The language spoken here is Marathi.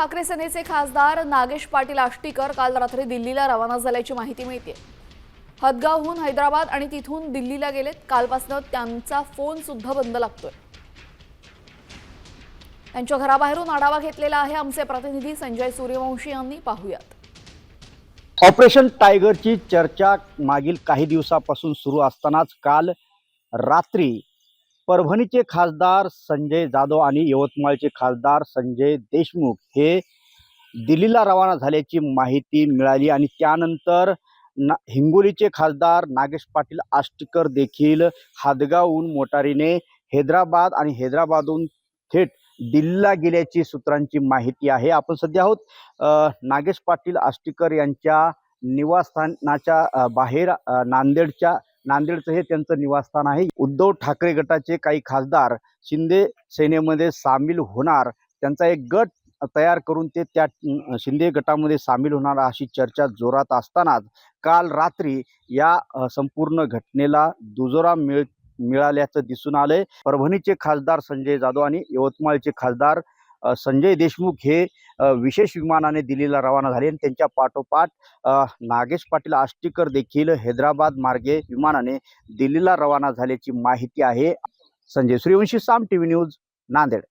ठाकरे सेनेचे खासदार नागेश पाटील आष्टीकर काल रात्री दिल्लीला रवाना झाल्याची माहिती मिळते। हदगावहून हैदराबाद आणि तिथून दिल्लीला गेलेत। कालपासून त्यांचा फोन सुद्धा बंद लागतोय। त्यांच्या घराबाहेरून आढावा घेतलेला आहे आमचे प्रतिनिधी संजय सूर्यवंशी यांनी। पाहूयात। ऑपरेशन टायगरची चर्चा मागील काही दिवसापासून सुरू असतानाच काल रात्री परभणीचे खासदार संजय जाधव आणि यवतमाळचे खासदार संजय देशमुख हे दिल्लीला रवाना झाल्याची माहिती मिळाली आणि त्यानंतर हिंगोलीचे खासदार नागेश पाटील आष्टीकर देखील हदगावहून मोटारीने हैदराबाद आणि हैदराबादहून थेट दिल्लीला गेल्याची सूत्रांची माहिती आहे। आपण सध्या आहोत नागेश पाटील आष्टीकर यांच्या निवासस्थानाच्या बाहेर नांदेडचं हे त्यांचं निवासस्थान आहे। उद्धव ठाकरे गटाचे काही खासदार शिंदे सेनेमध्ये सामील होणार, त्यांचा एक गट तयार करून ते त्या शिंदे गटामध्ये सामील होणार अशी चर्चा जोरात असतानाच काल रात्री या संपूर्ण घटनेला दुजोरा मिळाल्याचं दिसून आलंय। परभणीचे खासदार संजय जाधव आणि यवतमाळचे खासदार संजय देशमुख हे विशेष विमानाने दिल्लीला रवाना झाले आणि त्यांच्या पाठोपाठ नागेश पाटील आष्टीकर देखील हैदराबाद मार्गे विमानाने दिल्लीला रवाना झाल्याची माहिती आहे। संजय सूर्यवंशी, साम टीव्ही न्यूज, नांदेड।